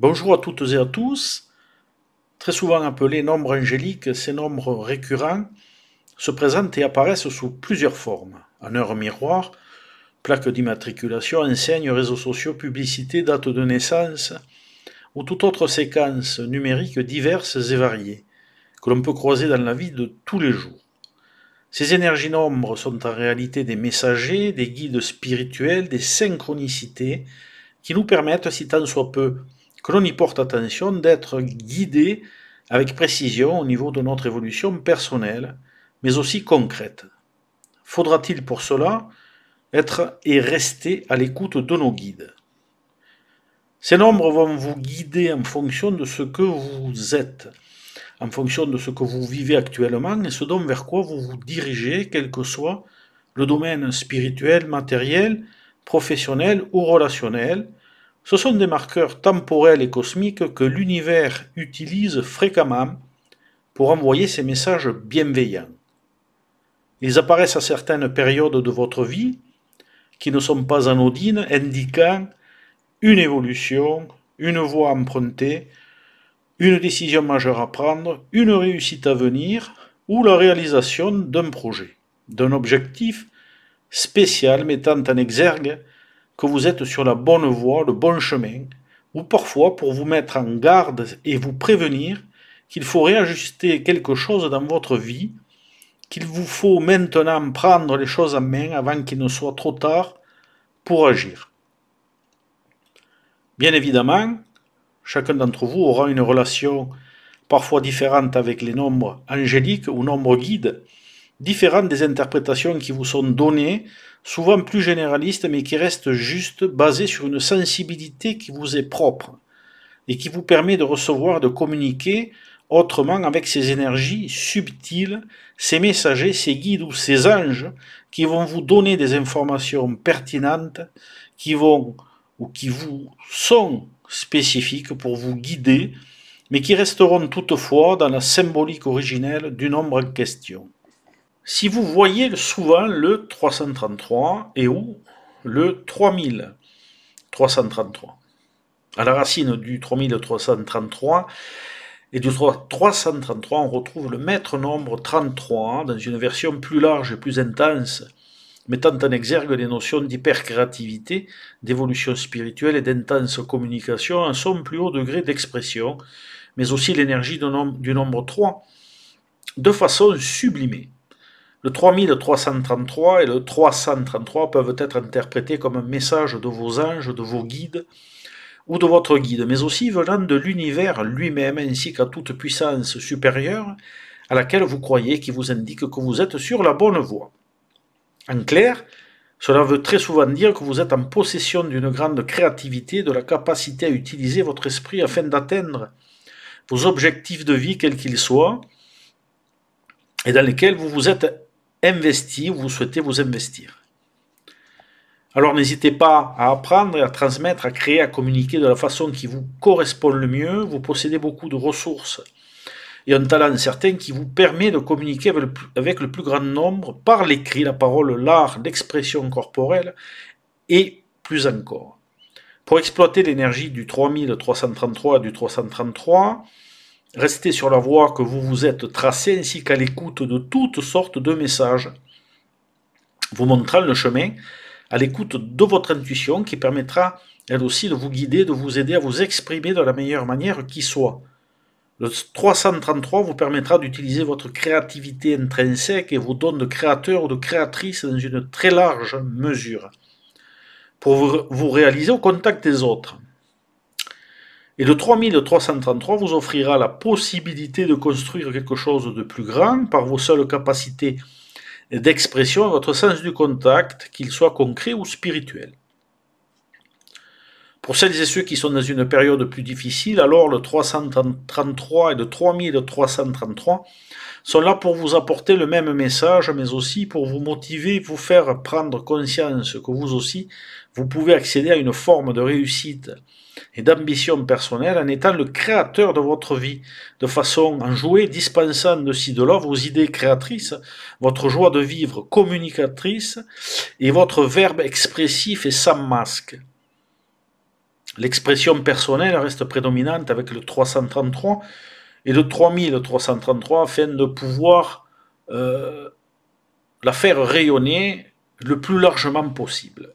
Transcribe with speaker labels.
Speaker 1: Bonjour à toutes et à tous. Très souvent appelés nombres angéliques, ces nombres récurrents se présentent et apparaissent sous plusieurs formes. En heure miroir, plaque d'immatriculation, enseigne, réseaux sociaux, publicité, date de naissance ou toute autre séquence numérique diverses et variées que l'on peut croiser dans la vie de tous les jours. Ces énergies nombres sont en réalité des messagers, des guides spirituels, des synchronicités qui nous permettent, si tant soit peu que l'on y porte attention, d'être guidés avec précision au niveau de notre évolution personnelle, mais aussi concrète. Faudra-t-il pour cela être et rester à l'écoute de nos guides? Ces nombres vont vous guider en fonction de ce que vous êtes, en fonction de ce que vous vivez actuellement et ce dont vers quoi vous vous dirigez, quel que soit le domaine spirituel, matériel, professionnel ou relationnel. Ce sont des marqueurs temporels et cosmiques que l'univers utilise fréquemment pour envoyer ces messages bienveillants. Ils apparaissent à certaines périodes de votre vie qui ne sont pas anodines, indiquant une évolution, une voie empruntée, une décision majeure à prendre, une réussite à venir ou la réalisation d'un projet, d'un objectif spécial mettant en exergue que vous êtes sur la bonne voie, le bon chemin, ou parfois pour vous mettre en garde et vous prévenir qu'il faut réajuster quelque chose dans votre vie, qu'il vous faut maintenant prendre les choses en main avant qu'il ne soit trop tard pour agir. Bien évidemment, chacun d'entre vous aura une relation parfois différente avec les nombres angéliques ou nombres guides, différentes des interprétations qui vous sont données, souvent plus généralistes mais qui restent juste basées sur une sensibilité qui vous est propre et qui vous permet de recevoir, de communiquer autrement avec ces énergies subtiles, ces messagers, ces guides ou ces anges qui vont vous donner des informations pertinentes, qui vont ou qui vous sont spécifiques pour vous guider, mais qui resteront toutefois dans la symbolique originelle du nombre en question. Si vous voyez souvent le 333 et ou le 3333, à la racine du 3333 et du 333, on retrouve le maître nombre 33 dans une version plus large et plus intense, mettant en exergue les notions d'hypercréativité, d'évolution spirituelle et d'intense communication à son plus haut degré d'expression, mais aussi l'énergie du nombre 3, de façon sublimée. Le 3333 et le 333 peuvent être interprétés comme un message de vos anges, de vos guides, ou de votre guide, mais aussi venant de l'univers lui-même, ainsi qu'à toute puissance supérieure à laquelle vous croyez, qui vous indique que vous êtes sur la bonne voie. En clair, cela veut très souvent dire que vous êtes en possession d'une grande créativité, de la capacité à utiliser votre esprit afin d'atteindre vos objectifs de vie, quels qu'ils soient, et dans lesquels vous vous êtes investi ou vous souhaitez vous investir. Alors n'hésitez pas à apprendre et à transmettre, à créer, à communiquer de la façon qui vous correspond le mieux. Vous possédez beaucoup de ressources et un talent certain qui vous permet de communiquer avec le plus grand nombre par l'écrit, la parole, l'art, l'expression corporelle et plus encore. Pour exploiter l'énergie du 3333 et du 333, restez sur la voie que vous vous êtes tracée ainsi qu'à l'écoute de toutes sortes de messages, vous montrant le chemin, à l'écoute de votre intuition qui permettra elle aussi de vous guider, de vous aider à vous exprimer de la meilleure manière qui soit. Le 333 vous permettra d'utiliser votre créativité intrinsèque et vos dons de créateur ou de créatrice dans une très large mesure pour vous réaliser au contact des autres. Et le 3333 vous offrira la possibilité de construire quelque chose de plus grand par vos seules capacités d'expression et votre sens du contact, qu'il soit concret ou spirituel. Pour celles et ceux qui sont dans une période plus difficile, alors le 333 et le 3333 sont là pour vous apporter le même message, mais aussi pour vous motiver, vous faire prendre conscience que vous aussi, vous pouvez accéder à une forme de réussite et d'ambition personnelle en étant le créateur de votre vie, de façon à jouer, dispensant de ci de là vos idées créatrices, votre joie de vivre communicatrice et votre verbe expressif et sans masque. L'expression personnelle reste prédominante avec le 333 et le 3333 afin de pouvoir la faire rayonner le plus largement possible.